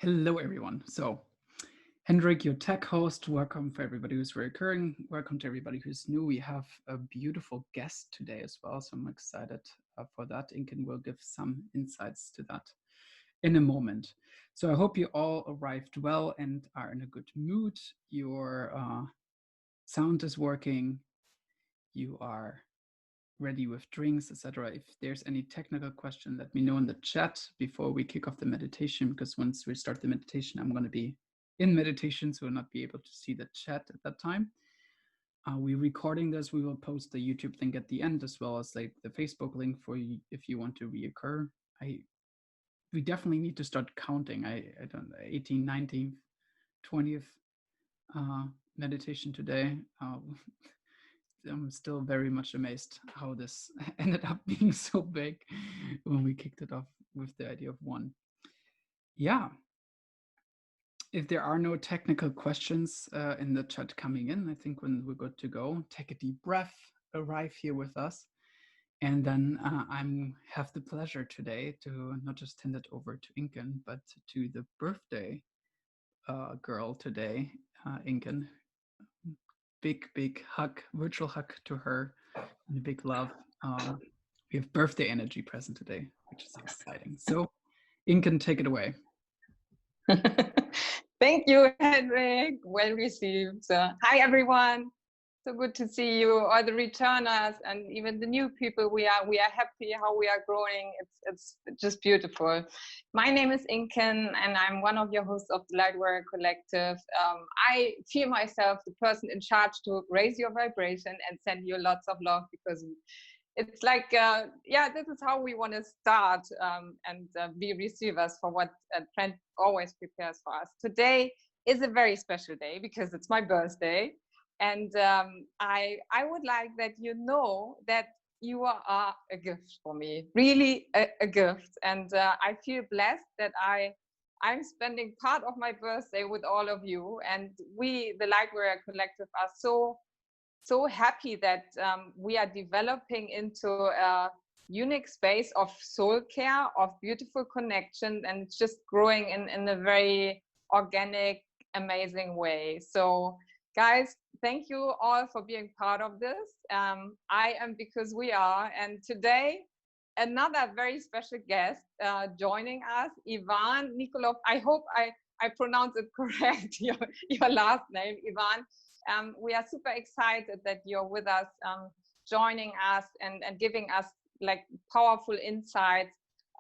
Hello, everyone. So, Hendrik, your tech host. Welcome for everybody who's recurring. Welcome to everybody who's new. We have a beautiful guest today as well. So, I'm excited for that. Inken will give some insights to that in a moment. So, I hope you all arrived well and are in a good mood. Your sound is working. You are ready with drinks, etc. If there's any technical question, let me know in the chat before we kick off the meditation, because once we start the meditation, I'm going to be in meditation, so we'll not be able to see the chat at that time. We're recording this. We will post the YouTube link at the end, as well as like the Facebook link for you if you want to reoccur. We definitely need to start counting. I don't know, 18th, 19th, 20th meditation today. I'm still very much amazed how this ended up being so big when we kicked it off with the idea of one. Yeah. If there are no technical questions in the chat coming in, I think when we're good to go, take a deep breath, arrive here with us. And then I have the pleasure today to not just hand it over to Inken, but to the birthday girl today, Inken. Big hug, virtual hug to her, and a big love. We have birthday energy present today, which is exciting. So, Inken, take it away. Thank you, Henrik. Well received. Hi, everyone. So good to see you, all the returners, and even the new people. We are happy how we are growing. It's just beautiful. My name is Inken, and I'm one of your hosts of the Lightworker Collective. I feel myself the person in charge to raise your vibration and send you lots of love, because it's like, this is how we want to start and be receivers for what Trent always prepares for us. Today is a very special day because it's my birthday. And I would like that you know that you are a gift for me, really a gift. And I feel blessed that I'm spending part of my birthday with all of you. And we, the Lightworker Collective, are so happy that we are developing into a unique space of soul care, of beautiful connection, and it's just growing in a very organic, amazing way. So guys, thank you all for being part of this. I am because we are, and today another very special guest joining us, Ivan Nikolov. I hope I pronounce it correct, your last name, Ivan. We are super excited that you're with us, joining us and giving us like powerful insights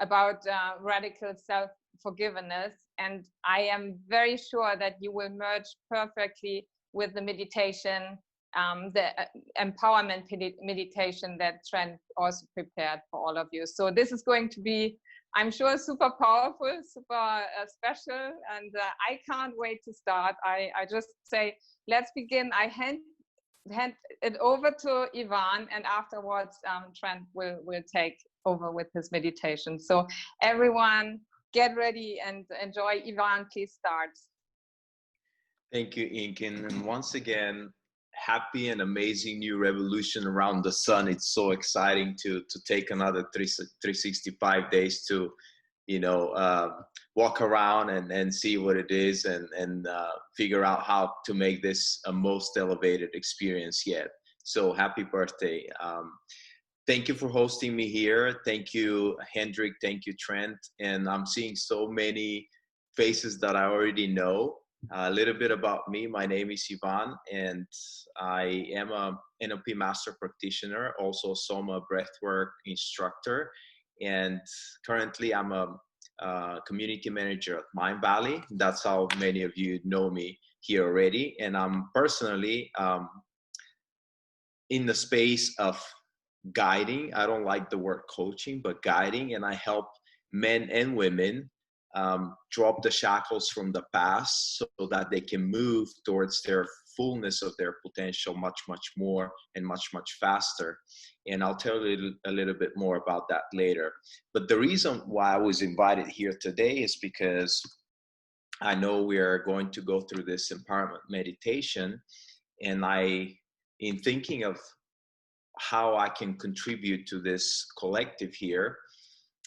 about radical self-forgiveness. And I am very sure that you will merge perfectly with the meditation, the empowerment meditation that Trent also prepared for all of you. So this is going to be, I'm sure, super powerful, super special, and I can't wait to start. I just say, let's begin. I hand it over to Ivan, and afterwards Trent will take over with his meditation. So everyone get ready and enjoy. Ivan, please start. Thank you, Inken. And once again, happy and amazing new revolution around the sun. It's so exciting to take another 365 days to, walk around and see what it is and figure out how to make this a most elevated experience yet. So happy birthday. Thank you for hosting me here. Thank you, Hendrik. Thank you, Trent. And I'm seeing so many faces that I already know. A little bit about me. My name is Ivan, and I am a NLP master practitioner, also Soma breathwork instructor. And currently I'm a community manager at Mind Valley. That's how many of you know me here already. And I'm personally in the space of guiding. I don't like the word coaching, but guiding. And I help men and women drop the shackles from the past so that they can move towards their fullness of their potential much more and much faster. And I'll tell you a little bit more about that later. But the reason why I was invited here today is because I know we are going to go through this empowerment meditation, and in thinking of how I can contribute to this collective here,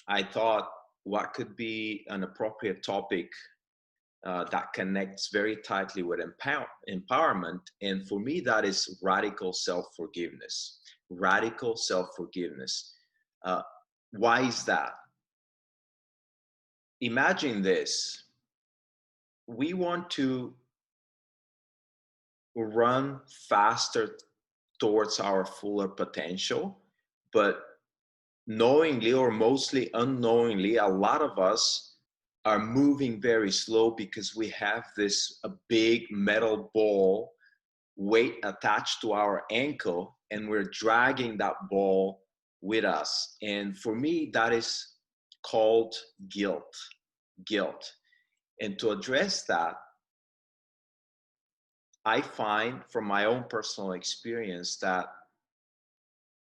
I thought, what could be an appropriate topic that connects very tightly with empowerment. And for me, that is radical self-forgiveness. Radical self-forgiveness. Why is that? Imagine this. We want to run faster towards our fuller potential, but knowingly or mostly unknowingly, a lot of us are moving very slow because we have this a big metal ball weight attached to our ankle, and we're dragging that ball with us. And for me, that is called guilt. Guilt. And to address that, I find from my own personal experience that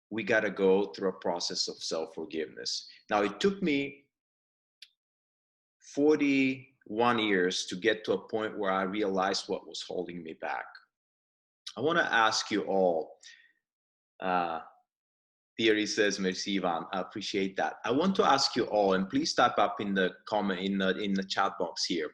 we got to go through a process of self-forgiveness. Now, it took me 41 years to get to a point where I realized what was holding me back. I want to ask you all, Thierry says, merci, Ivan. I appreciate that. I want to ask you all, and please type up in the comment, in the chat box here,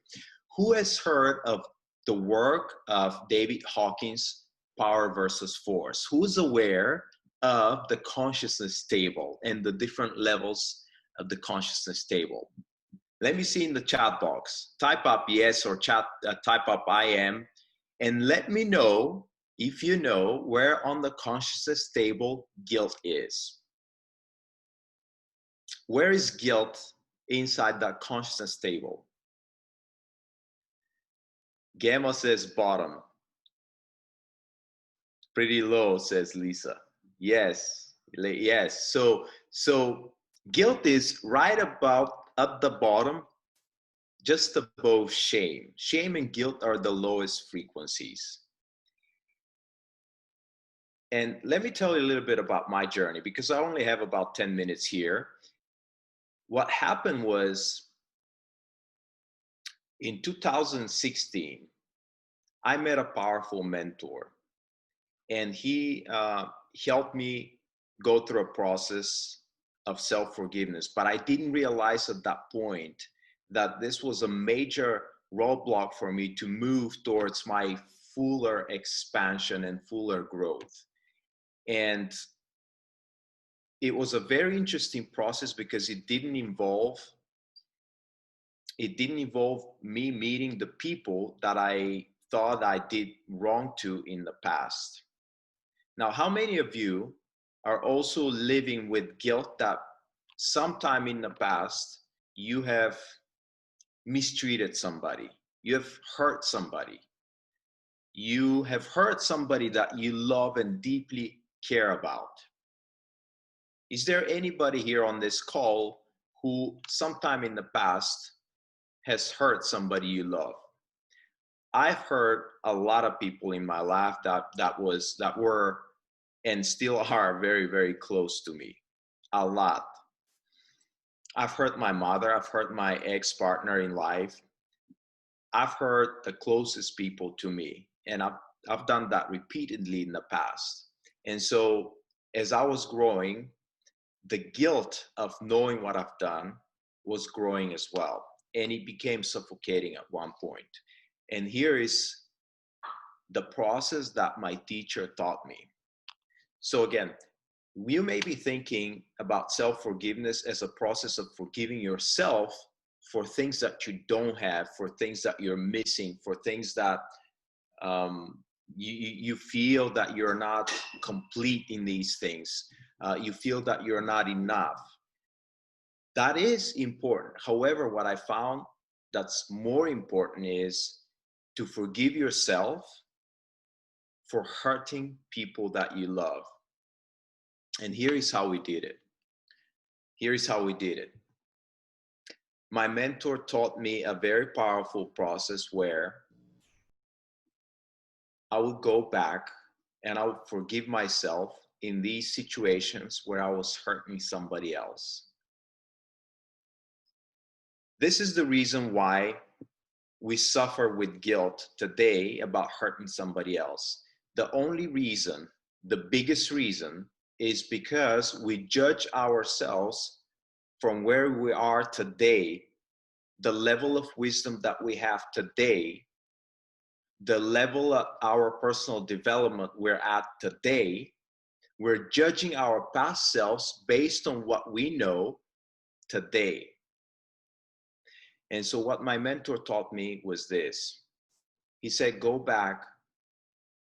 who has heard of the work of David Hawkins, Power versus Force? Who's aware of the consciousness table and the different levels of the consciousness table? Let me see in the chat box. Type up yes or type up I am, and let me know if you know where on the consciousness table guilt is. Where is guilt inside that consciousness table? Gamma says bottom. Pretty low, says Lisa. Yes, yes. So guilt is right about at the bottom, just above shame. Shame and guilt are the lowest frequencies. And let me tell you a little bit about my journey, because I only have about 10 minutes here. What happened was in 2016, I met a powerful mentor, and he helped me go through a process of self-forgiveness. But I didn't realize at that point that this was a major roadblock for me to move towards my fuller expansion and fuller growth. And it was a very interesting process because it didn't involve me meeting the people that I thought I did wrong to in the past. Now, how many of you are also living with guilt that sometime in the past you have mistreated somebody, you have hurt somebody, you have hurt somebody that you love and deeply care about? Is there anybody here on this call who sometime in the past has hurt somebody you love? I've hurt a lot of people in my life that were and still are very, very close to me. A lot. I've hurt my mother. I've hurt my ex-partner in life. I've hurt the closest people to me, and I've done that repeatedly in the past. And so as I was growing, the guilt of knowing what I've done was growing as well. And it became suffocating at one point. And here is the process that my teacher taught me. So again, you may be thinking about self-forgiveness as a process of forgiving yourself for things that you don't have, for things that you're missing, for things that you feel that you're not complete in these things. You feel that you're not enough. That is important. However, what I found that's more important is to forgive yourself for hurting people that you love. And here is how we did it. Here is how we did it. My mentor taught me a very powerful process where I would go back and I would forgive myself in these situations where I was hurting somebody else. This is the reason why we suffer with guilt today about hurting somebody else. The only reason, the biggest reason, is because we judge ourselves from where we are today the level of wisdom that we have today, the level of our personal development we're at today, we're judging our past selves based on what we know today. And so what my mentor taught me was this. He said, go back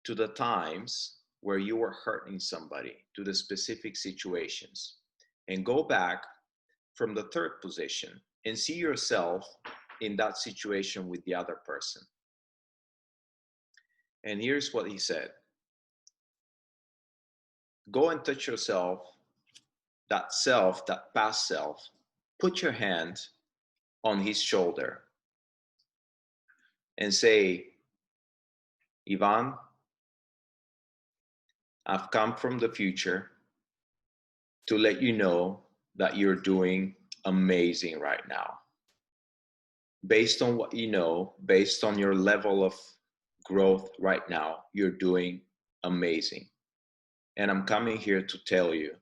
to the times where you were hurting somebody, to the specific situations, and go back from the third position and see yourself in that situation with the other person. And here's what he said. Go and touch yourself, that past self, put your hand on his shoulder and say, Ivan, I've come from the future to let you know that you're doing amazing right now. Based on what you know, based on your level of growth right now, you're doing amazing. And I'm coming here to tell you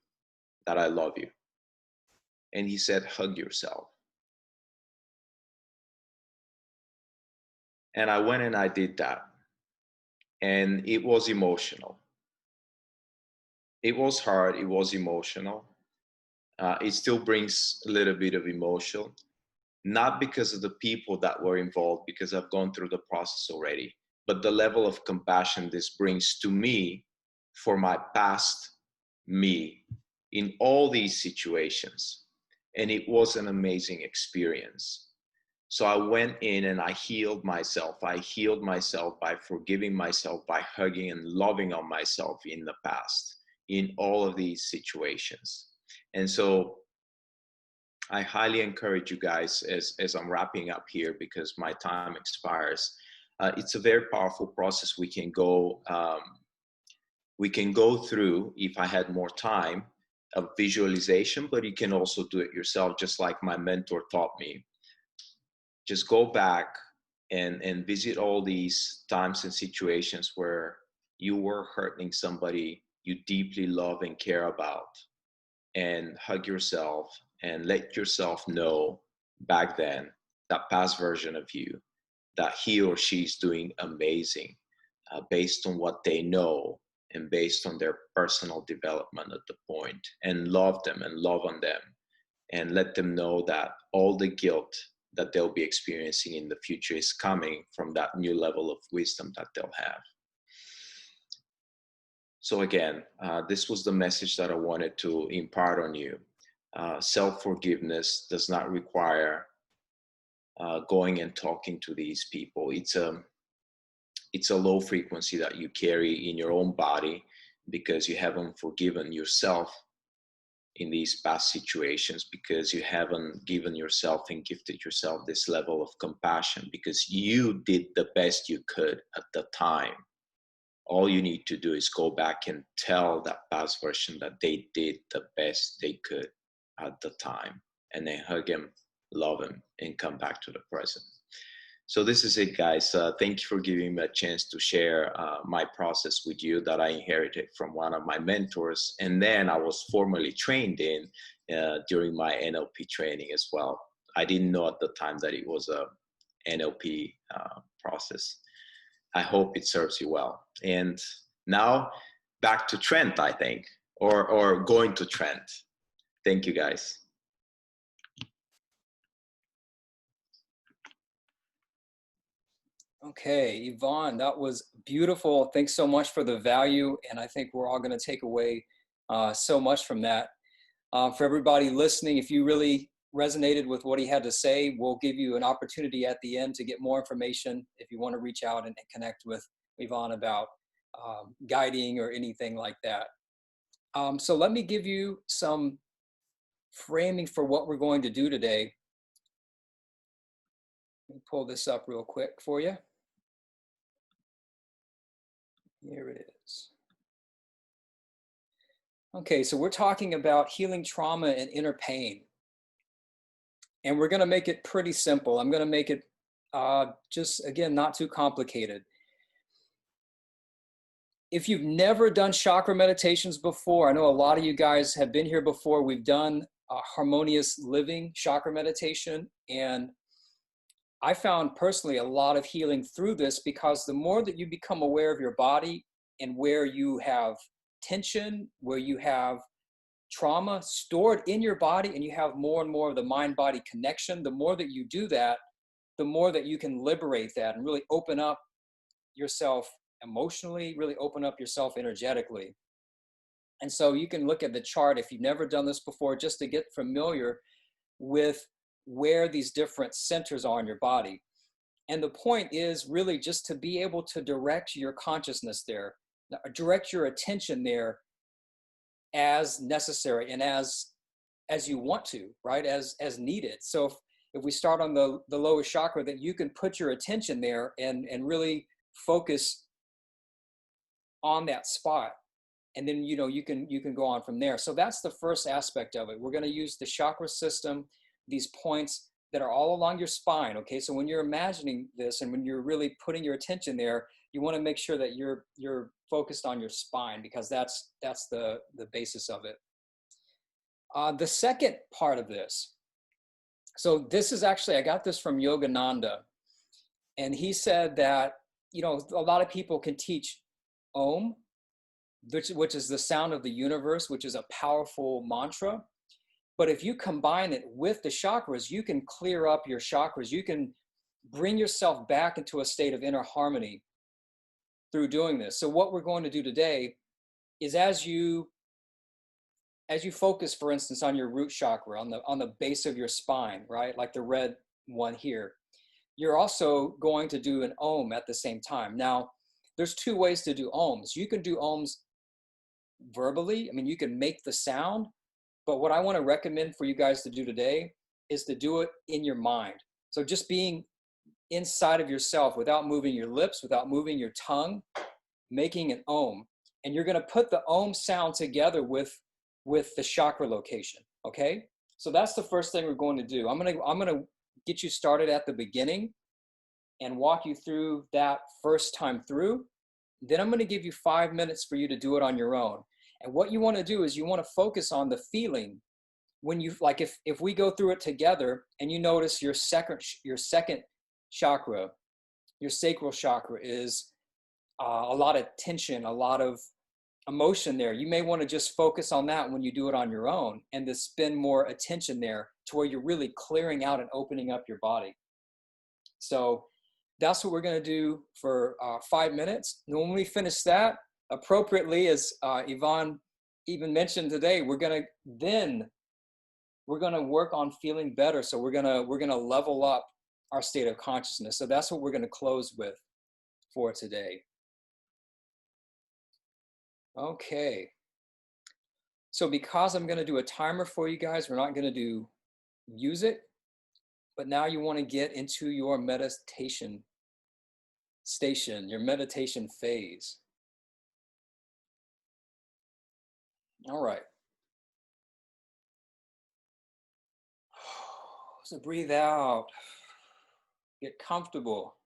that I love you. And he said, hug yourself. And I went and I did that. And it was emotional. It was hard. It was emotional. It still brings a little bit of emotion, not because of the people that were involved, because I've gone through the process already, but the level of compassion this brings to me for my past me in all these situations. And it was an amazing experience. So I went in and I healed myself. I healed myself by forgiving myself, by hugging and loving on myself in the past, in all of these situations. And so I highly encourage you guys, as I'm wrapping up here because my time expires, it's a very powerful process we can go through if I had more time of visualization, but you can also do it yourself, just like my mentor taught me. Just go back and visit all these times and situations where you were hurting somebody you deeply love and care about, and hug yourself and let yourself know back then, that past version of you, that he or she's doing amazing based on what they know and based on their personal development at the point, and love them and love on them and let them know that all the guilt that they'll be experiencing in the future is coming from that new level of wisdom that they'll have. So again, this was the message that I wanted to impart on you. Self-forgiveness does not require going and talking to these people. It's a low frequency that you carry in your own body because you haven't forgiven yourself in these past situations, because you haven't given yourself and gifted yourself this level of compassion because you did the best you could at the time. All you need to do is go back and tell that past version that they did the best they could at the time, and then hug him, love him, and come back to the present. So this is it, guys. Thank you for giving me a chance to share my process with you that I inherited from one of my mentors. And then I was formally trained in during my NLP training as well. I didn't know at the time that it was a NLP process. I hope it serves you well. And now back to Trent, I think, or going to Trent. Thank you, guys. Okay, Ivan, that was beautiful. Thanks so much for the value. And I think we're all going to take away so much from that. For everybody listening, if you really resonated with what he had to say, we'll give you an opportunity at the end to get more information if you want to reach out and connect with Ivan about guiding or anything like that. So let me give you some framing for what we're going to do today. Let me pull this up real quick for you. Here it is. Okay, so we're talking about healing trauma and inner pain. And we're going to make it pretty simple. I'm going to make it just, again, not too complicated. If you've never done chakra meditations before, I know a lot of you guys have been here before. We've done harmonious living chakra meditation. And I found personally a lot of healing through this, because the more that you become aware of your body and where you have tension, where you have trauma stored in your body, and you have more and more of the mind-body connection, the more that you do that, the more that you can liberate that and really open up yourself emotionally, really open up yourself energetically. And so you can look at the chart if you've never done this before, just to get familiar with where these different centers are in your body. And the point is really just to be able to direct your consciousness there, direct your attention there as necessary and as you want to, right? As needed. So if we start on the lowest chakra, that you can put your attention there and really focus on that spot. And then, you know, you can go on from there. So that's the first aspect of it. We're going to use the chakra system, these points that are all along your spine. Okay. So when you're imagining this and when you're really putting your attention there, you want to make sure that you're focused on your spine, because that's the basis of it. The second part of this. So this is actually, I got this from Yogananda, and he said that, you know, a lot of people can teach Om, which is the sound of the universe, which is a powerful mantra. But if you combine it with the chakras, you can clear up your chakras. You can bring yourself back into a state of inner harmony through doing this. So what we're going to do today is as you focus, for instance, on your root chakra, on the base of your spine, right? Like the red one here, you're also going to do an Om at the same time. Now, there's two ways to do Oms. You can do Oms verbally. I mean, you can make the sound, but what I want to recommend for you guys to do today is to do it in your mind. So just being inside of yourself without moving your lips, without moving your tongue, making an Om. And you're going to put the Om sound together with the chakra location. Okay. So that's the first thing we're going to do. I'm going to get you started at the beginning and walk you through that first time through. Then I'm going to give you 5 minutes for you to do it on your own. And what you want to do is you want to focus on the feeling when you, like if we go through it together and you notice your second chakra, your sacral chakra is a lot of tension, a lot of emotion there. You may want to just focus on that when you do it on your own, and to spend more attention there to where you're really clearing out and opening up your body. So that's what we're going to do for 5 minutes. And when we finish that, appropriately, as Ivan even mentioned today, we're going to work on feeling better. So we're going to level up our state of consciousness. So that's what we're going to close with for today. Okay. So because I'm going to do a timer for you guys, we're not going to do music, but now you want to get into your meditation station, your meditation phase. All right. So breathe out, get comfortable.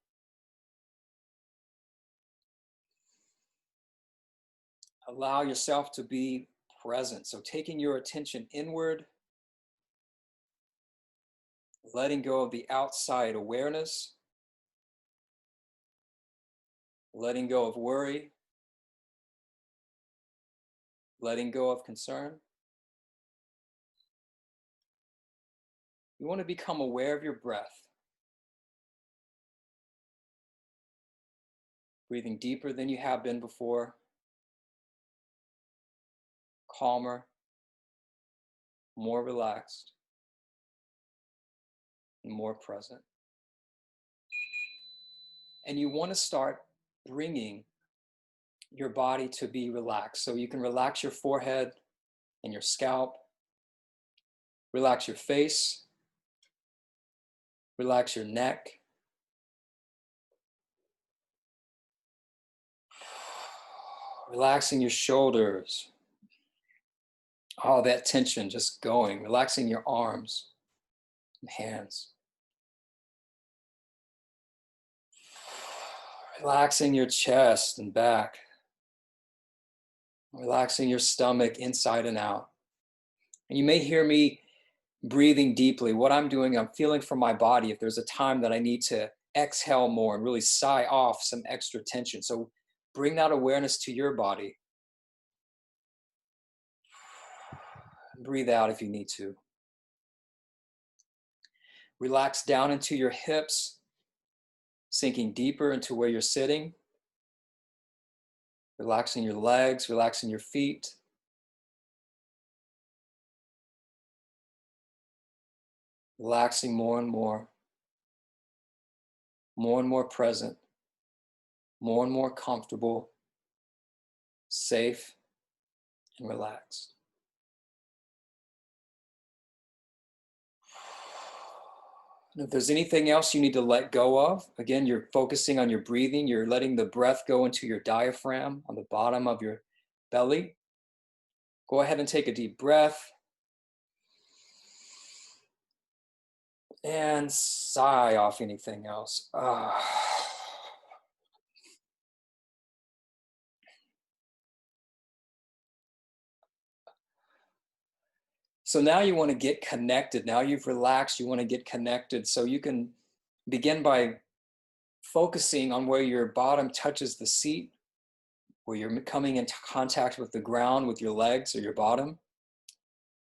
Allow yourself to be present. So taking your attention inward, letting go of the outside awareness, letting go of worry, letting go of concern. You want to become aware of your breath. Breathing deeper than you have been before, calmer, more relaxed, and more present. And you want to start bringing your body to be relaxed. So you can relax your forehead and your scalp, relax your face, relax your neck, relaxing your shoulders, all that tension just going, relaxing your arms and hands, relaxing your chest and back, relaxing your stomach inside and out. And you may hear me breathing deeply. What I'm doing, I'm feeling from my body if there's a time that I need to exhale more and really sigh off some extra tension. So bring that awareness to your body. Breathe out if you need to. Relax down into your hips, sinking deeper into where you're sitting. Relaxing your legs, relaxing your feet. Relaxing more and more present, more and more comfortable, safe, and relaxed. And if there's anything else you need to let go of, again, you're focusing on your breathing, you're letting the breath go into your diaphragm on the bottom of your belly. Go ahead and take a deep breath. And sigh off anything else. So now you want to get connected. Now you've relaxed, you want to get connected. So you can begin by focusing on where your bottom touches the seat, where you're coming into contact with the ground with your legs or your bottom.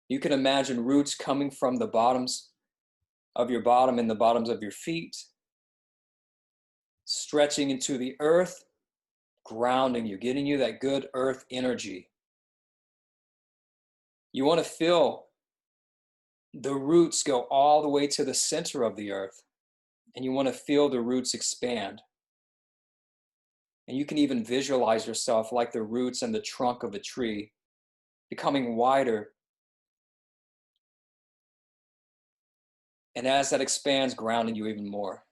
You can imagine roots coming from the bottoms of your bottom and the bottoms of your feet, stretching into the earth, grounding you, getting you that good earth energy. You want to feel the roots go all the way to the center of the earth, and you want to feel the roots expand. And you can even visualize yourself like the roots and the trunk of a tree, becoming wider. And as that expands, grounding you even more,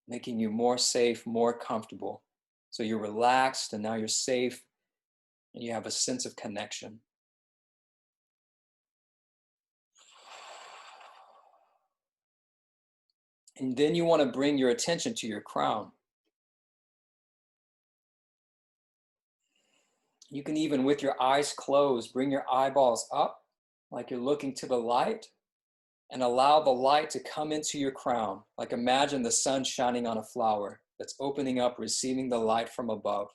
making you more safe, more comfortable. So you're relaxed, and now you're safe, and you have a sense of connection. And then you want to bring your attention to your crown. You can even, with your eyes closed, bring your eyeballs up like you're looking to the light, and allow the light to come into your crown. Like imagine the sun shining on a flower that's opening up, receiving the light from above.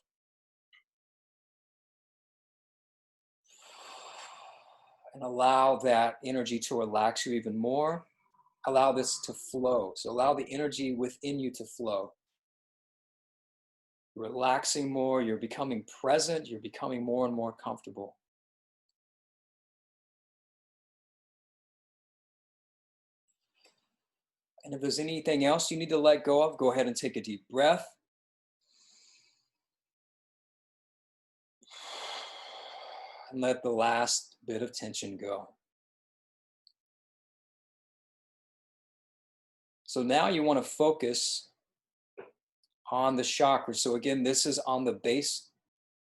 And allow that energy to relax you even more. Allow this to flow. So allow the energy within you to flow. You're relaxing more, you're becoming present, you're becoming more and more comfortable. And if there's anything else you need to let go of, go ahead and take a deep breath. And let the last bit of tension go. So now you want to focus on the chakras. So again, this is on the base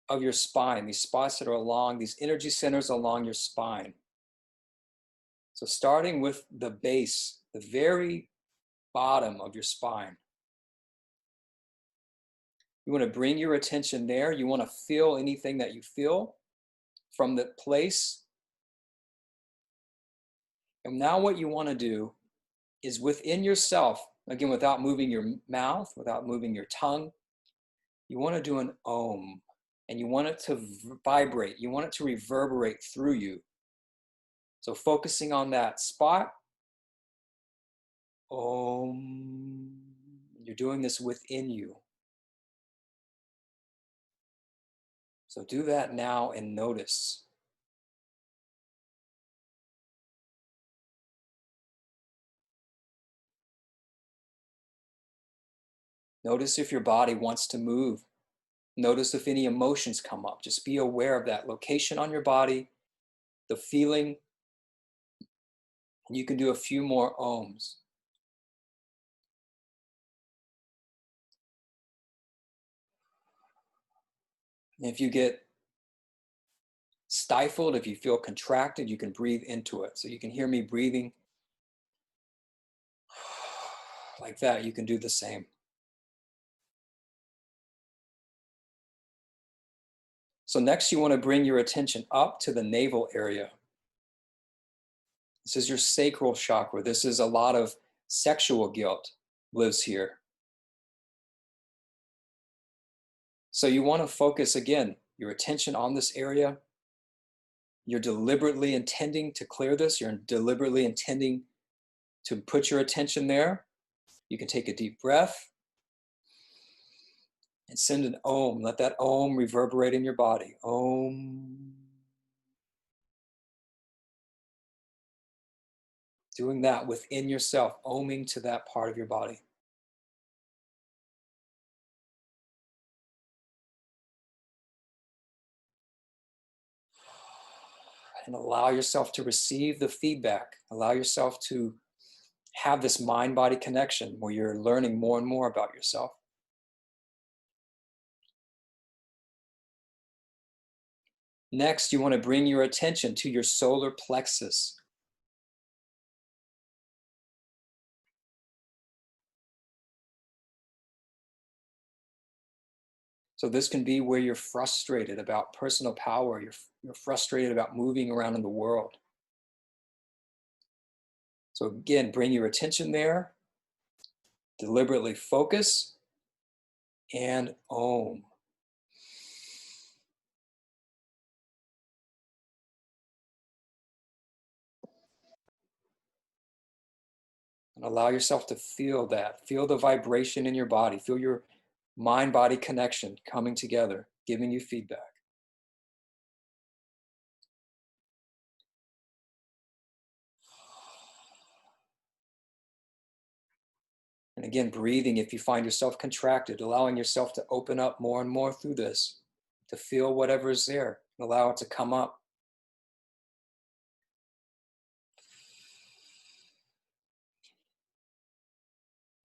of your spine, these spots that are along, these energy centers along your spine. So starting with the base, the very bottom of your spine. You want to bring your attention there. You want to feel anything that you feel from the place. And now what you want to do is within yourself, again, without moving your mouth, without moving your tongue, you want to do an om, and you want it to vibrate. You want it to reverberate through you. So focusing on that spot, om, you're doing this within you. So do that now and notice. Notice if your body wants to move. Notice if any emotions come up. Just be aware of that location on your body, the feeling. And you can do a few more ohms. And if you get stifled, if you feel contracted, you can breathe into it. So you can hear me breathing like that. You can do the same. So next you want to bring your attention up to the navel area. This is your sacral chakra. This is a lot of sexual guilt lives here. So you want to focus, again, your attention on this area. You're deliberately intending to clear this. You're deliberately intending to put your attention there. You can take a deep breath and send an om. Let that om reverberate in your body. Om. Doing that within yourself, oming to that part of your body. And allow yourself to receive the feedback. Allow yourself to have this mind-body connection where you're learning more and more about yourself. Next, you want to bring your attention to your solar plexus. So this can be where you're frustrated about personal power. You're frustrated about moving around in the world. So again, bring your attention there. Deliberately focus and om. And allow yourself to feel that. Feel the vibration in your body. Feel your mind-body connection coming together, giving you feedback. And again, breathing if you find yourself contracted, allowing yourself to open up more and more through this, to feel whatever is there, and allow it to come up.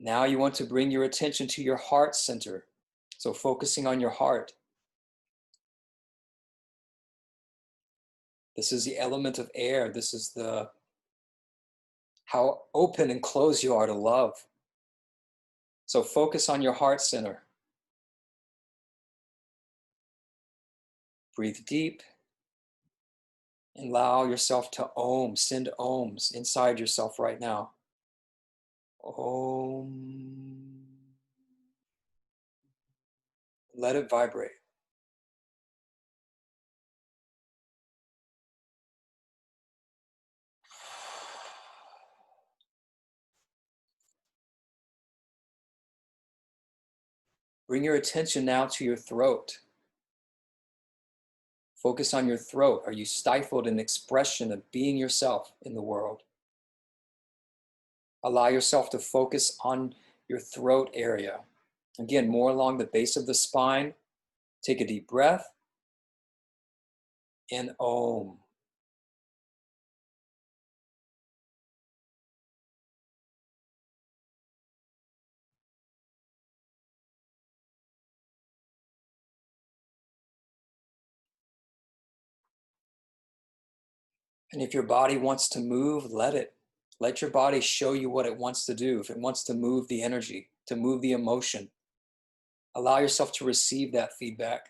Now you want to bring your attention to your heart center. So focusing on your heart. This is the element of air. This is how open and closed you are to love. So focus on your heart center. Breathe deep. And allow yourself to om. Send ohms inside yourself right now. Om. Let it vibrate. Bring your attention now to your throat. Focus on your throat. Are you stifled in expression of being yourself in the world? Allow yourself to focus on your throat area. Again, more along the base of the spine. Take a deep breath and om. And if your body wants to move, let it. Let your body show you what it wants to do. If it wants to move the energy, to move the emotion, allow yourself to receive that feedback,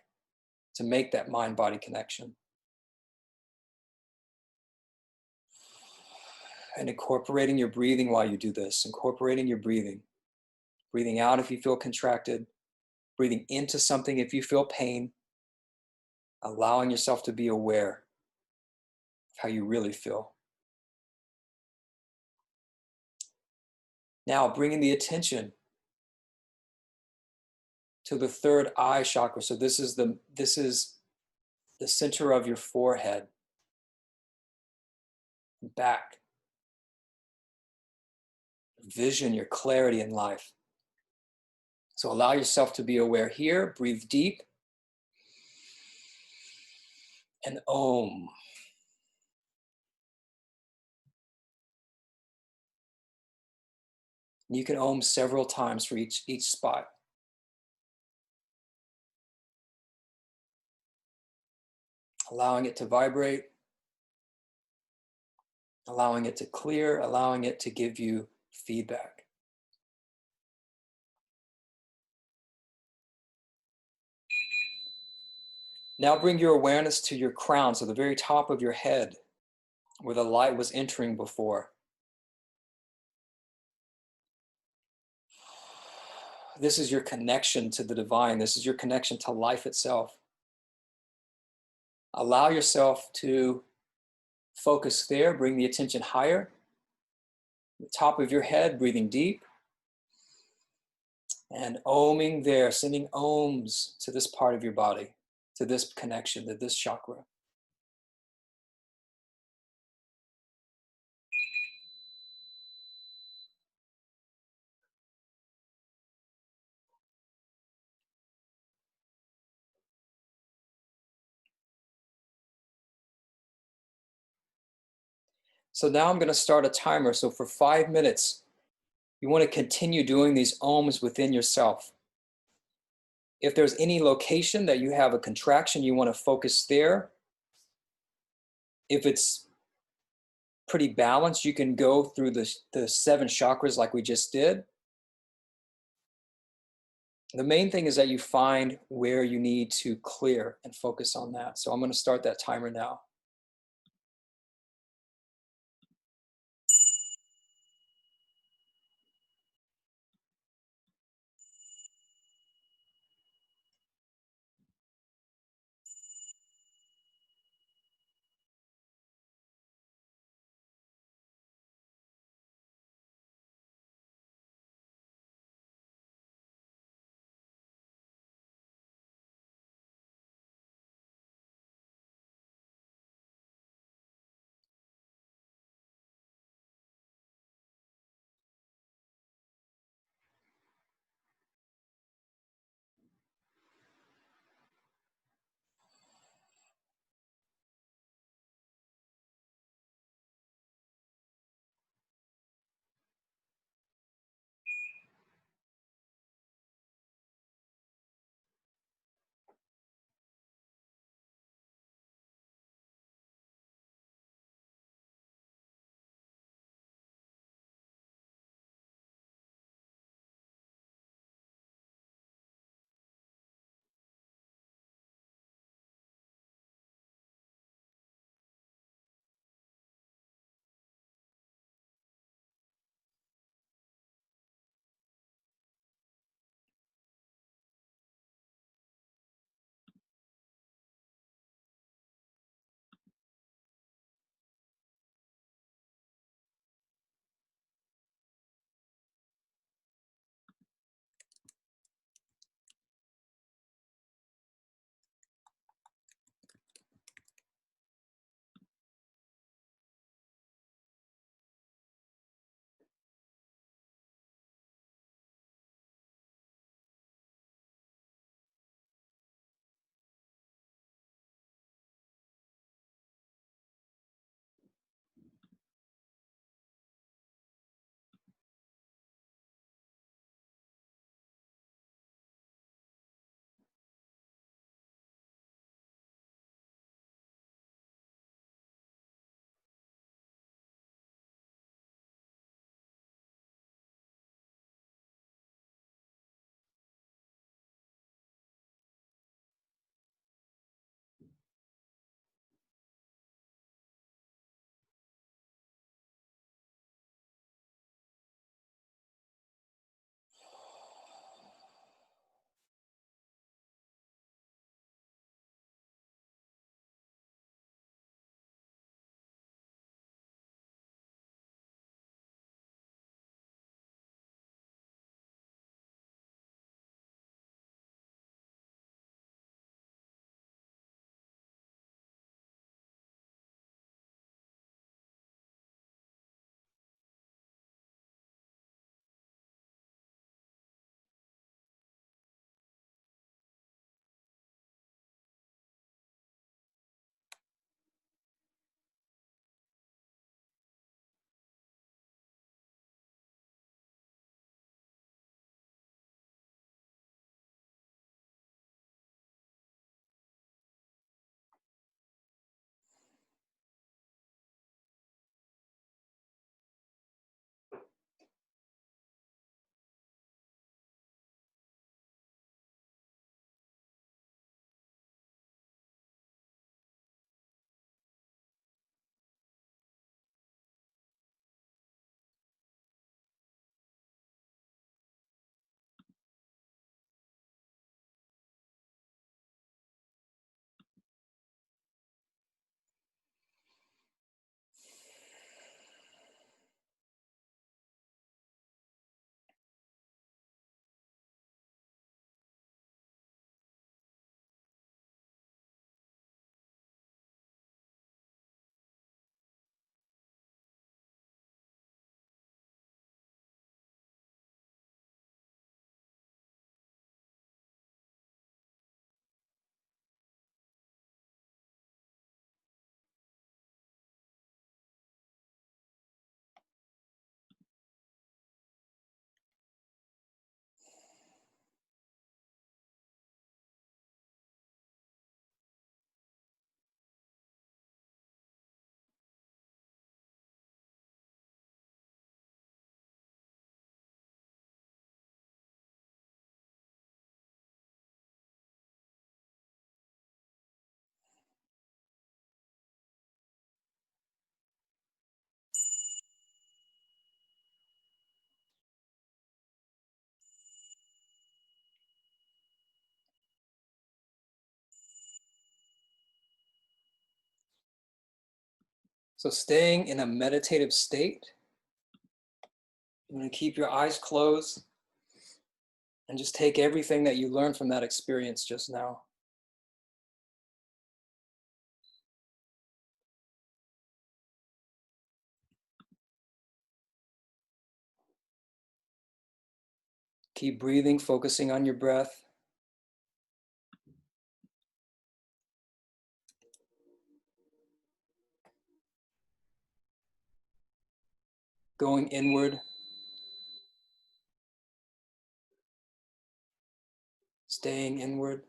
to make that mind-body connection. And incorporating your breathing while you do this, incorporating your breathing. Breathing out if you feel contracted, breathing into something if you feel pain, allowing yourself to be aware of how you really feel. Now, bringing the attention to the third eye chakra. So this is the center of your forehead, back. Vision, your clarity in life. So allow yourself to be aware here. Breathe deep. And om. You can om several times for each spot. Allowing it to vibrate, allowing it to clear, allowing it to give you feedback. Now bring your awareness to your crown, so the very top of your head. where the light was entering before. This is your connection to the divine. This is your connection to life itself. Allow yourself to focus there. Bring the attention higher. The top of your head, breathing deep. And oming there, sending ohms to this part of your body, to this connection, to this chakra. So now I'm going to start a timer. So for 5 minutes, you want to continue doing these ohms within yourself. If there's any location that you have a contraction, you want to focus there. If it's pretty balanced, you can go through the 7 chakras like we just did. The main thing is that you find where you need to clear and focus on that. So I'm going to start that timer now. So staying in a meditative state, you're going to keep your eyes closed and just take everything that you learned from that experience just now. Keep breathing, focusing on your breath. Going inward. Staying inward.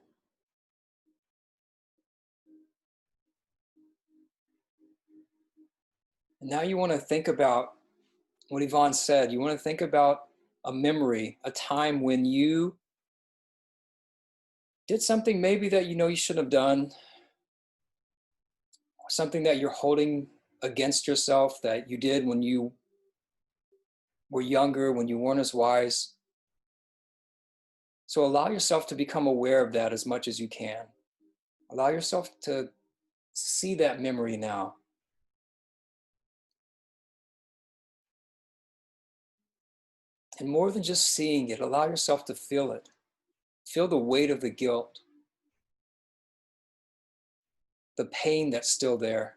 And now you want to think about what Ivan said. You want to think about a memory, a time when you did something maybe that you know you shouldn't have done, or something that you're holding against yourself that you did when you were younger, when you weren't as wise. So allow yourself to become aware of that as much as you can. Allow yourself to see that memory now. And more than just seeing it, allow yourself to feel it. Feel the weight of the guilt, the pain that's still there.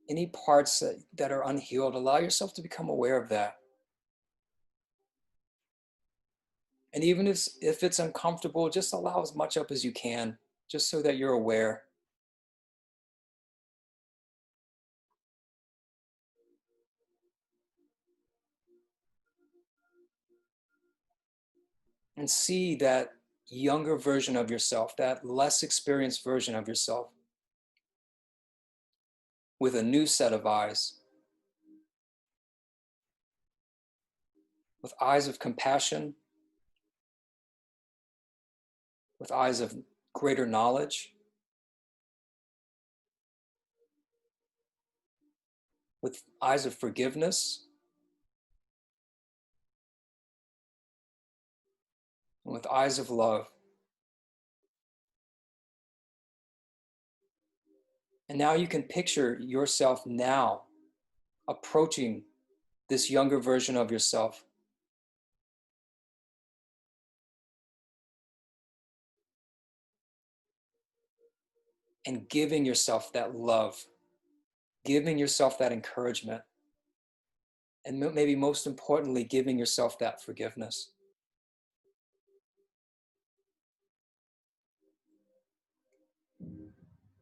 Any parts that are unhealed, allow yourself to become aware of that. And even if it's uncomfortable, just allow as much up as you can, just so that you're aware. And see that younger version of yourself, that less experienced version of yourself, with a new set of eyes, with eyes of compassion, with eyes of greater knowledge, with eyes of forgiveness, and with eyes of love. And now you can picture yourself now approaching this younger version of yourself. And giving yourself that love, giving yourself that encouragement, and maybe most importantly, giving yourself that forgiveness.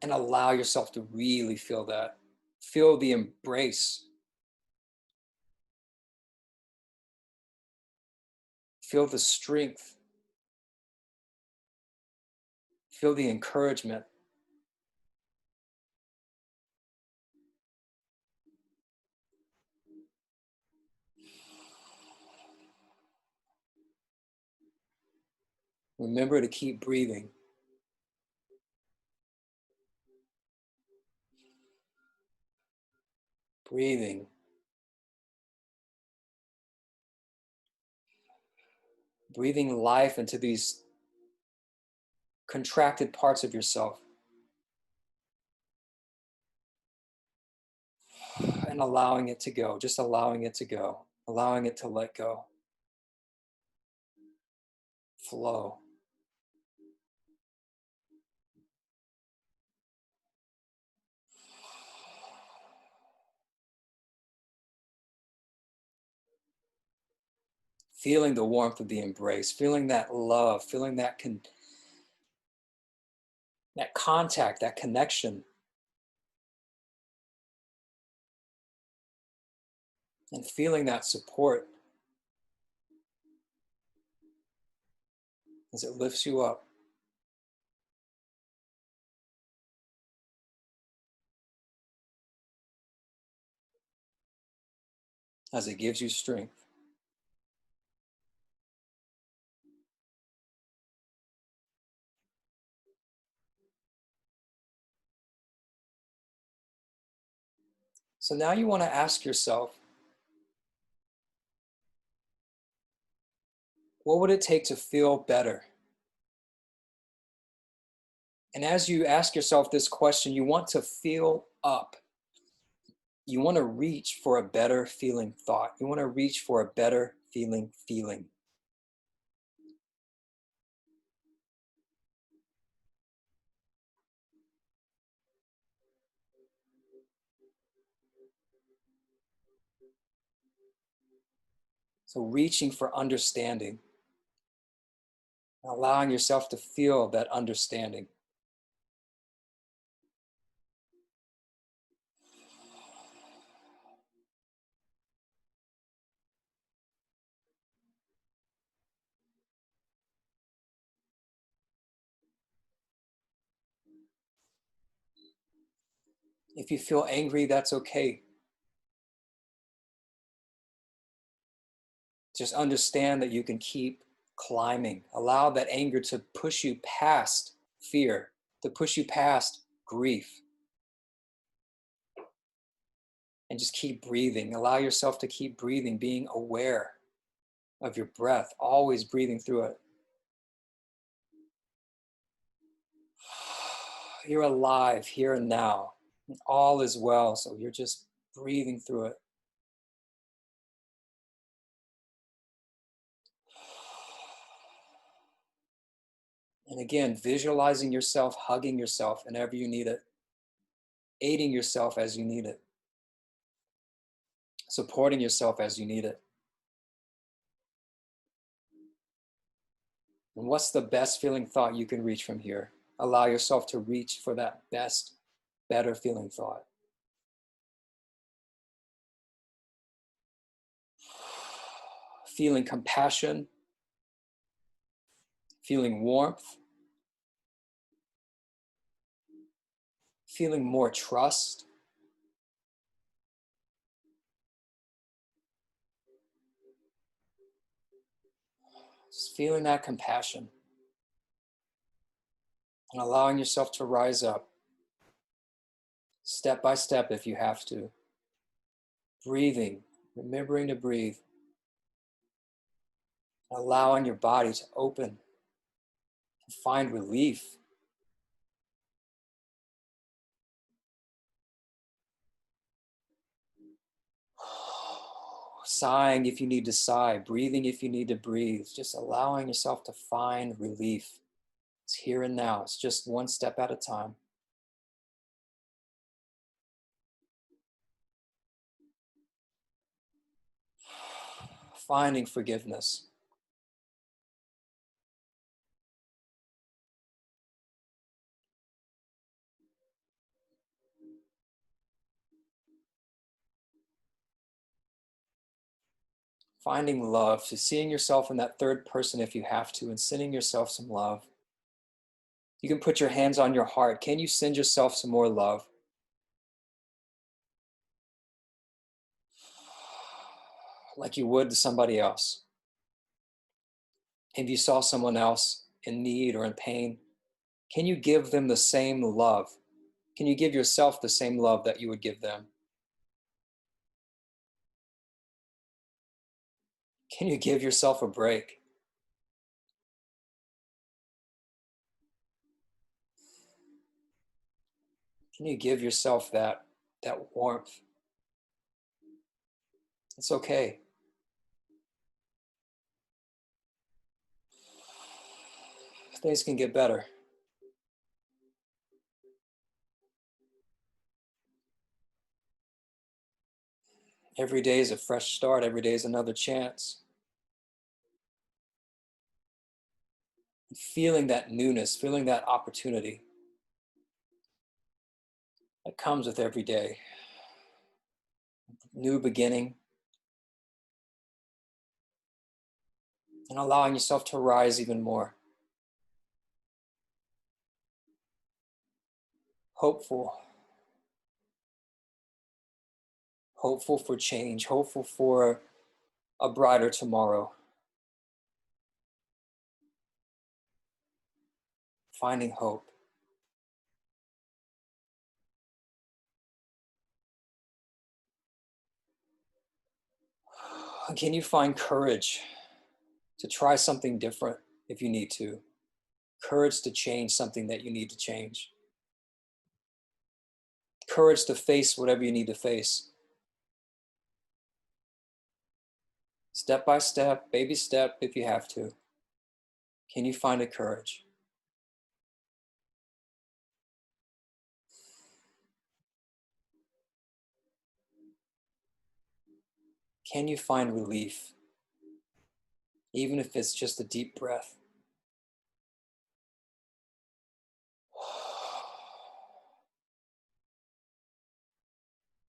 And allow yourself to really feel that. Feel the embrace. Feel the strength. Feel the encouragement. Remember to keep breathing. Breathing. Breathing life into these contracted parts of yourself. And allowing it to go, just allowing it to go, allowing it to let go. Flow. Feeling the warmth of the embrace, feeling that love, feeling that contact, that connection. And feeling that support as it lifts you up. As it gives you strength. So now you want to ask yourself, what would it take to feel better? And as you ask yourself this question, you want to feel up. You want to reach for a better feeling thought. You want to reach for a better feeling. So reaching for understanding, allowing yourself to feel that understanding. If you feel angry, that's okay. Just understand that you can keep climbing. Allow that anger to push you past fear, to push you past grief. And just keep breathing. Allow yourself to keep breathing, being aware of your breath, always breathing through it. You're alive here and now, and all is well. So you're just breathing through it. And again, visualizing yourself, hugging yourself whenever you need it, aiding yourself as you need it, supporting yourself as you need it. And what's the best feeling thought you can reach from here? Allow yourself to reach for that best, better feeling thought. Feeling compassion, feeling warmth, feeling more trust, just feeling that compassion and allowing yourself to rise up step by step if you have to. Breathing, remembering to breathe, allowing your body to open and find relief. Sighing if you need to sigh, breathing if you need to breathe, just allowing yourself to find relief. It's here and now. It's just one step at a time. Finding forgiveness. Finding love, so seeing yourself in that third person if you have to, and sending yourself some love. You can put your hands on your heart. Can you send yourself some more love? Like you would to somebody else. If you saw someone else in need or in pain, can you give them the same love? Can you give yourself the same love that you would give them? Can you give yourself a break? Can you give yourself that warmth? It's okay. Things can get better. Every day is a fresh start. Every day is another chance. Feeling that newness, feeling that opportunity that comes with every day. New beginning. And allowing yourself to rise even more. Hopeful. Hopeful for change. Hopeful for a brighter tomorrow. Finding hope. Can you find courage to try something different if you need to? Courage to change something that you need to change. Courage to face whatever you need to face. Step by step, baby step if you have to. Can you find the courage? Can you find relief? Even if it's just a deep breath.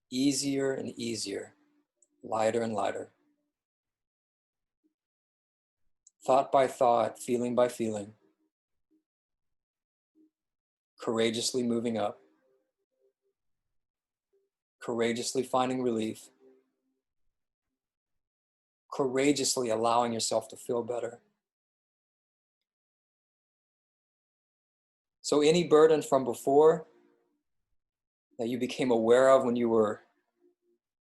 Easier and easier, lighter and lighter. Thought by thought, feeling by feeling. Courageously moving up. Courageously finding relief. Courageously allowing yourself to feel better. So any burden from before that you became aware of when you were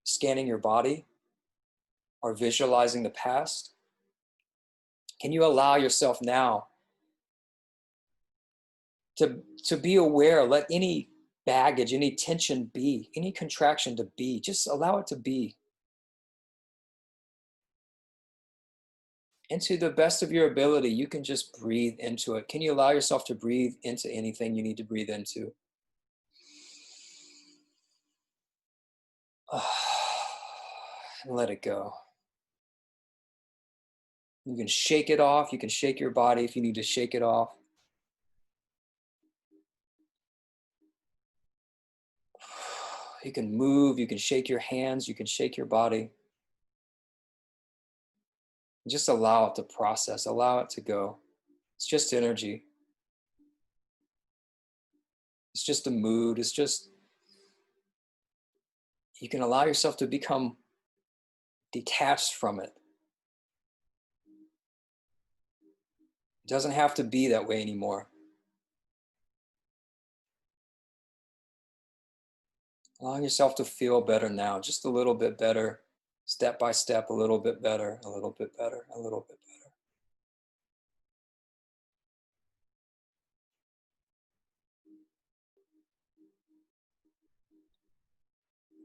scanning your body or visualizing the past, can you allow yourself now to be aware? Let any baggage, any tension be, any contraction to be, just allow it to be. And to the best of your ability, you can just breathe into it. Can you allow yourself to breathe into anything you need to breathe into? And let it go. You can shake it off. You can shake your body if you need to shake it off. You can move. You can shake your hands. You can shake your body. Just allow it to process. Allow it to go. It's just energy. It's just a mood. It's just, you can allow yourself to become detached from it. It doesn't have to be that way anymore. Allowing yourself to feel better now, just a little bit better, step by step, a little bit better, a little bit better, a little bit better.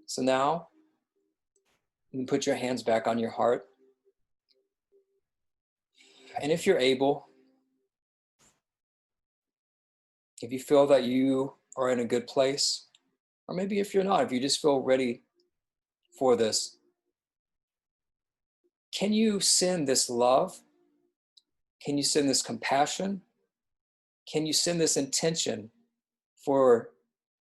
So now, you can put your hands back on your heart. And if you're able, if you feel that you are in a good place, or maybe if you're not, if you just feel ready for this, can you send this love? Can you send this compassion? Can you send this intention for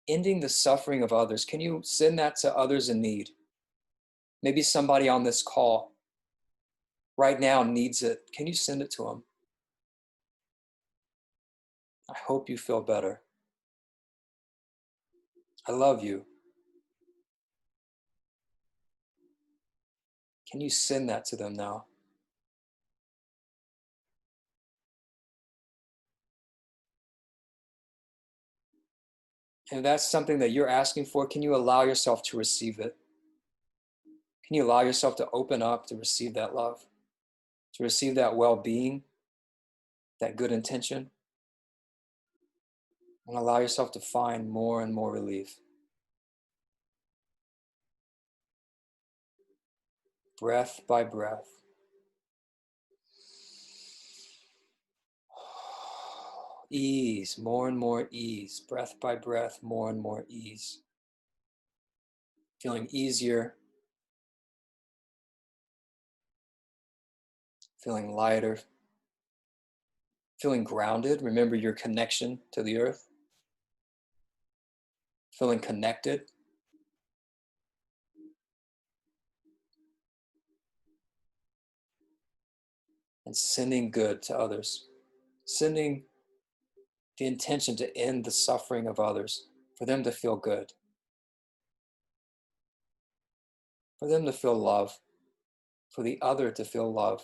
ending the suffering of others? Can you send that to others in need? Maybe somebody on this call right now needs it. Can you send it to them? I hope you feel better. I love you. Can you send that to them now? And if that's something that you're asking for, can you allow yourself to receive it? Can you allow yourself to open up to receive that love, to receive that well-being, that good intention? And allow yourself to find more and more relief. Breath by breath. Ease, more and more ease. Breath by breath, more and more ease. Feeling easier. Feeling lighter. Feeling grounded. Remember your connection to the earth. Feeling connected. And sending good to others. Sending the intention to end the suffering of others, for them to feel good, for them to feel love, for the other to feel love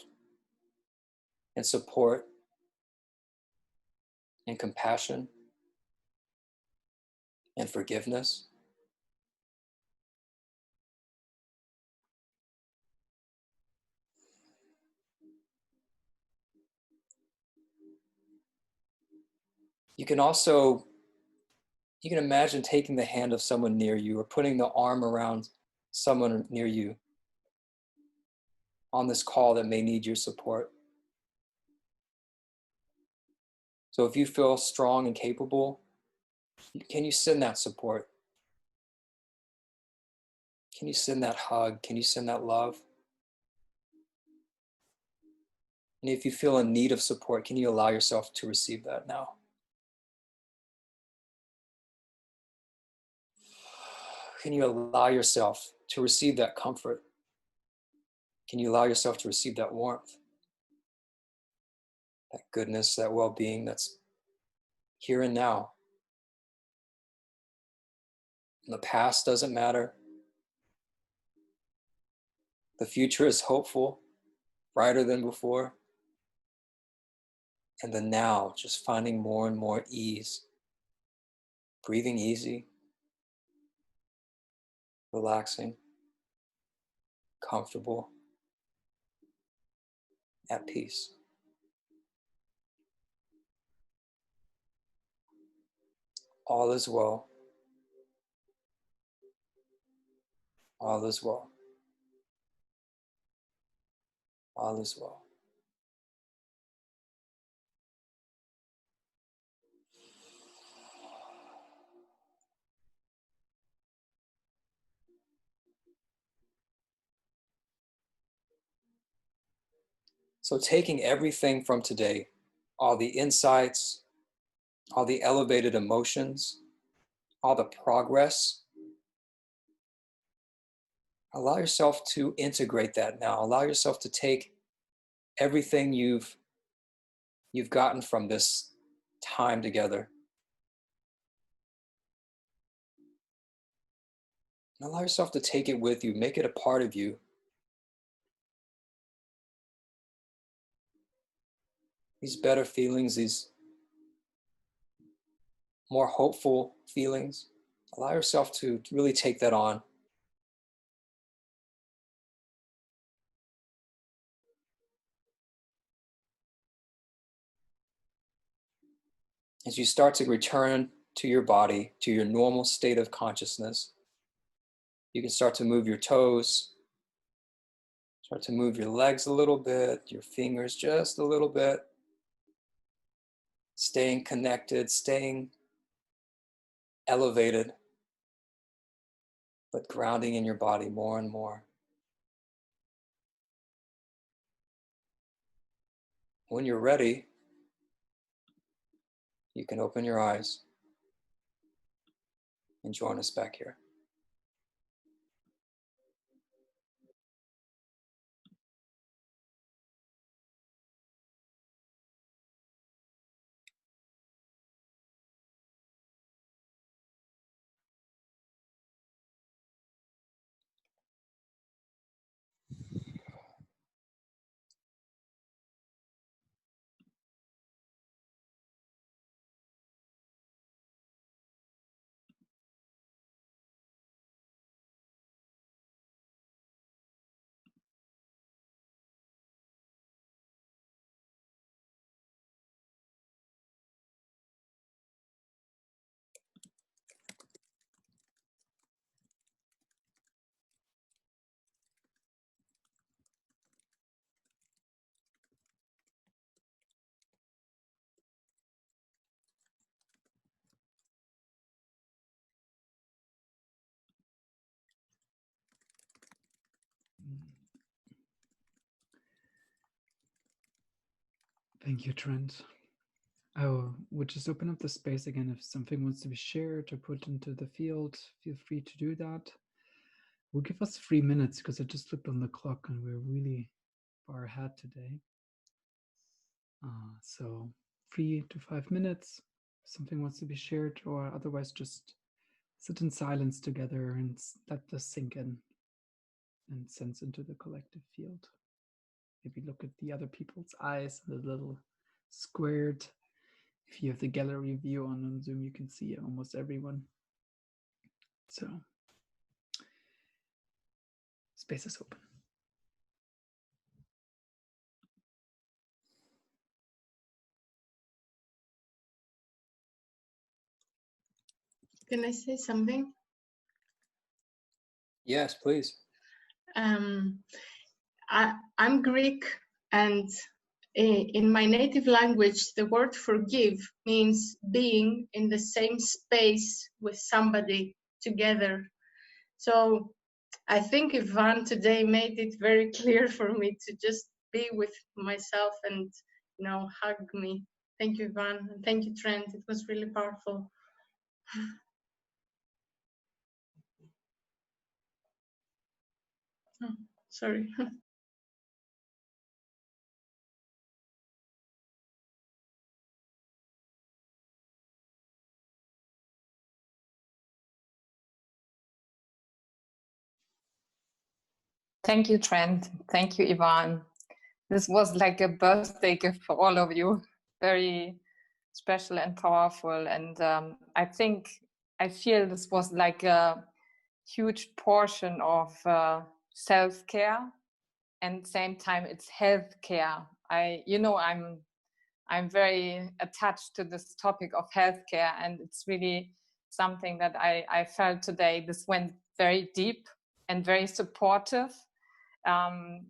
and support and compassion and forgiveness. You can imagine taking the hand of someone near you or putting the arm around someone near you on this call that may need your support. So if you feel strong and capable, can you send that support? Can you send that hug? Can you send that love? And if you feel in need of support, can you allow yourself to receive that now? Can you allow yourself to receive that comfort? Can you allow yourself to receive that warmth, that goodness, that well-being that's here and now? And the past doesn't matter. The future is hopeful, brighter than before. And the now, just finding more and more ease, breathing easy, relaxing, comfortable, at peace. All is well. All is well. All is well. So taking everything from today, all the insights, all the elevated emotions, all the progress, allow yourself to integrate that now. Allow yourself to take everything you've gotten from this time together. And allow yourself to take it with you, make it a part of you. These better feelings, these more hopeful feelings, allow yourself to really take that on. As you start to return to your body, to your normal state of consciousness, you can start to move your toes, start to move your legs a little bit, your fingers just a little bit, staying connected, staying elevated, but grounding in your body more and more. When you're ready, you can open your eyes and join us back here. Thank you, Trent. I would just open up the space again. If something wants to be shared or put into the field, feel free to do that. We'll give us 3 minutes because I just looked on the clock and we're really far ahead today. So 3 to 5 minutes, if something wants to be shared, or otherwise just sit in silence together and let this sink in and sense into the collective field. Maybe look at the other people's eyes, the little squared. If you have the gallery view on Zoom, you can see almost everyone. So, space is open. Can I say something? Yes, please. I'm Greek, and in my native language, the word forgive means being in the same space with somebody together. So I think Ivan today made it very clear for me to just be with myself and, you know, hug me. Thank you, Ivan. And thank you, Trent. It was really powerful. Oh, sorry. Thank you, Trent. Thank you, Ivan. This was like a birthday gift for all of you. Very special and powerful. And I feel this was like a huge portion of self-care, and same time it's healthcare. I'm very attached to this topic of healthcare, and it's really something that I felt today. This went very deep and very supportive. I'm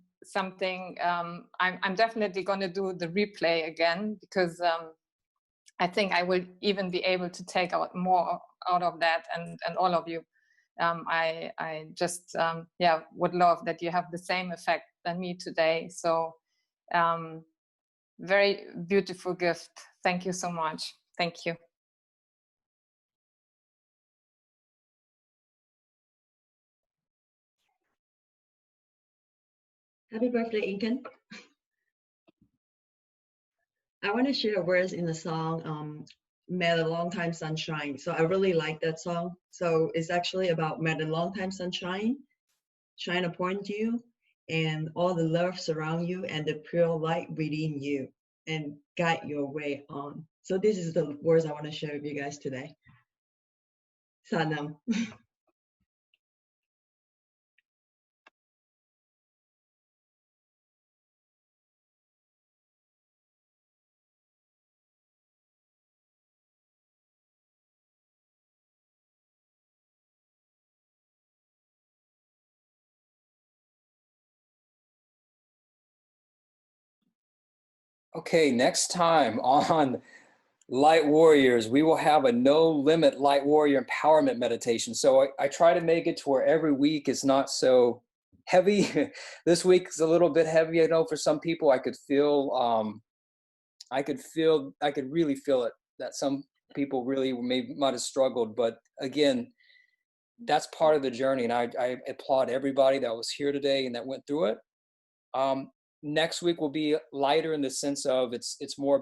definitely going to do the replay again, because I think I will even be able to take out more out of that, and all of you. I just would love that you have the same effect than me today. So very beautiful gift. Thank you so much. Thank you. Happy birthday, Incan. I want to share words in the song, Met a Long Time Sunshine. So I really like that song. So it's actually about met a long time sunshine, shine upon you, and all the love surround you, and the pure light within you, and guide your way on. So this is the words I want to share with you guys today. Sanam. Okay, next time on Light Warriors, we will have a no limit Light Warrior empowerment meditation. So I try to make it to where every week is not so heavy. This week is a little bit heavy. I know for some people I could really feel it, that some people really might have struggled. But again, that's part of the journey. And I applaud everybody that was here today and that went through it. Next week will be lighter in the sense of it's more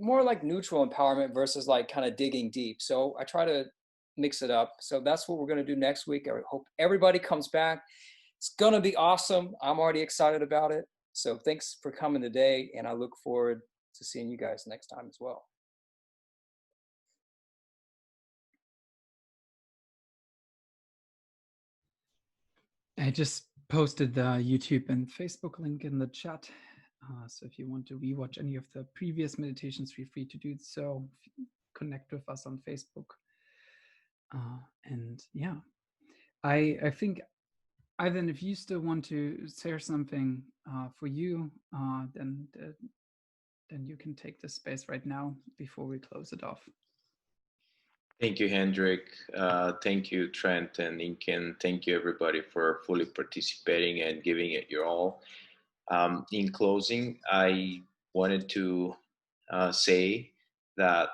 like neutral empowerment versus like kind of digging deep. So I try to mix it up. So that's what we're going to do next week. I hope everybody comes back. It's going to be awesome. I'm already excited about it. So thanks for coming today. And I look forward to seeing you guys next time as well. I just posted the YouTube and Facebook link in the chat. So if you want to rewatch any of the previous meditations, feel free to do so. Connect with us on Facebook. And yeah, I think, Ivan, if you still want to share something for you, then you can take the space right now before we close it off. Thank you, Hendrik. Thank you, Trent and Inken. Thank you, everybody, for fully participating and giving it your all. In closing, I wanted to say that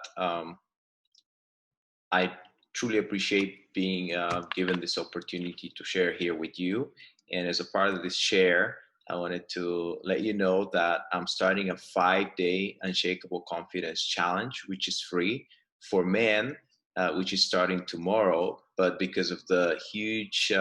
I truly appreciate being given this opportunity to share here with you. And as a part of this share, I wanted to let you know that I'm starting a 5-day Unshakable Confidence Challenge, which is free for men, which is starting tomorrow. But because of the huge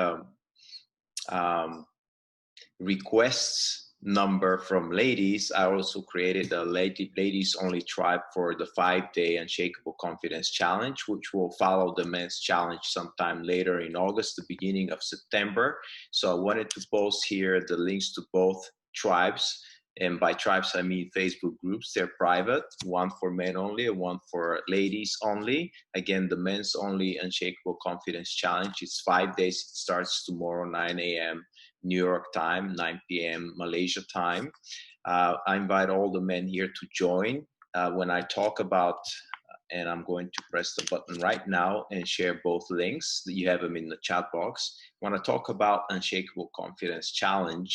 requests number from ladies, I also created a ladies only tribe for the 5-day Unshakable Confidence Challenge, which will follow the men's challenge sometime later in August, the beginning of September. So I wanted to post here the links to both tribes And by tribes, I mean Facebook groups. They're private, one for men only and one for ladies only. Again, the men's only Unshakable Confidence Challenge. It's 5 days. It starts tomorrow, 9 a.m. New York time, 9 p.m. Malaysia time. I invite all the men here to join. When I talk about, and I'm going to press the button right now and share both links. You have them in the chat box. When I talk about Unshakable Confidence Challenge,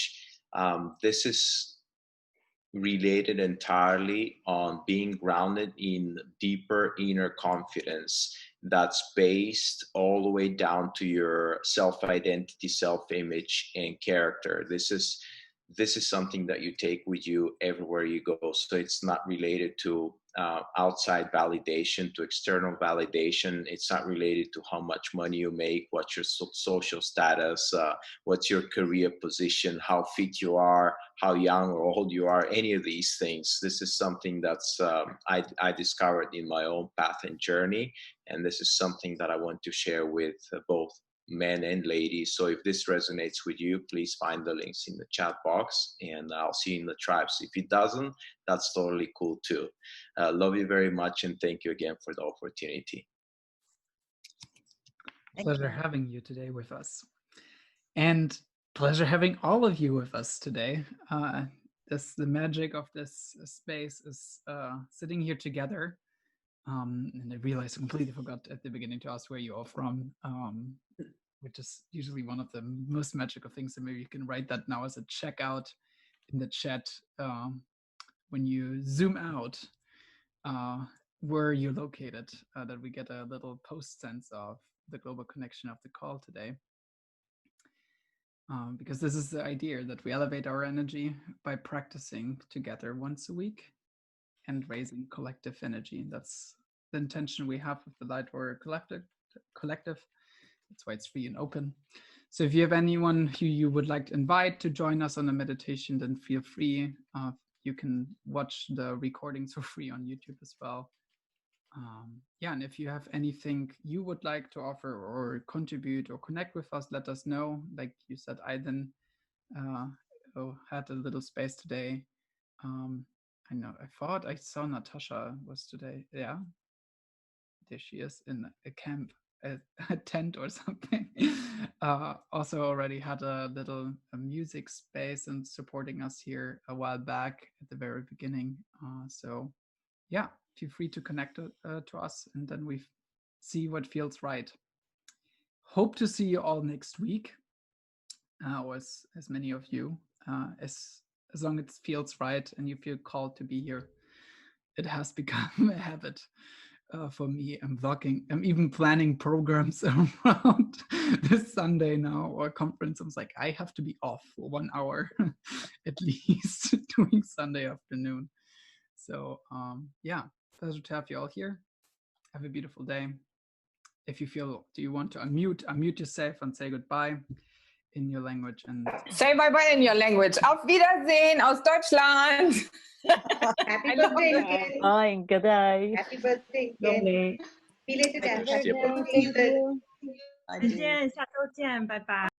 this is related entirely on being grounded in deeper inner confidence that's based all the way down to your self-identity, self-image, and character. This is something that you take with you everywhere you go. So it's not related to outside validation, to external validation. It's not related to how much money you make, what's your social status, what's your career position, how fit you are, how young or old you are, any of these things. This is something that's I discovered in my own path and journey. And this is something that I want to share with both men and ladies. So if this resonates with you, please find the links in the chat box and I'll see you in the tribes. If it doesn't, that's totally cool too. Love you very much and thank you again for the opportunity. Pleasure having you today with us. And pleasure having all of you with us today. The magic of this space is sitting here together. And I realized I completely forgot at the beginning to ask where you're all from, which is usually one of the most magical things. And maybe you can write that now as a checkout in the chat. When you zoom out, where you're located, that we get a little post sense of the global connection of the call today. Because this is the idea that we elevate our energy by practicing together once a week and raising collective energy. That's the intention we have with the Light Warrior Collective. That's why it's free and open. So if you have anyone who you would like to invite to join us on the meditation, then feel free. You can watch the recordings for free on YouTube as well. And if you have anything you would like to offer or contribute or connect with us, let us know. Like you said, Ivan had a little space today. I know, I thought I saw Natasha was today. Yeah, there she is in a camp, a tent or something. Also already had a little music space and supporting us here a while back at the very beginning. So yeah, feel free to connect to us and then we see what feels right. Hope to see you all next week, or as many of you, as long as it feels right and you feel called to be here. It has become a habit for me. I'm even planning programs around this Sunday now or conference. I was like, I have to be off for 1 hour at least doing Sunday afternoon. So pleasure to have you all here. Have a beautiful day. If you feel, do you want to unmute yourself and say goodbye in your language? And say bye-bye in your language. Auf Wiedersehen aus Deutschland. Happy birthday. Bye, good day. Happy birthday. Lovely. Belated Happy happy birthday. birthday. 再见，下周见，拜拜。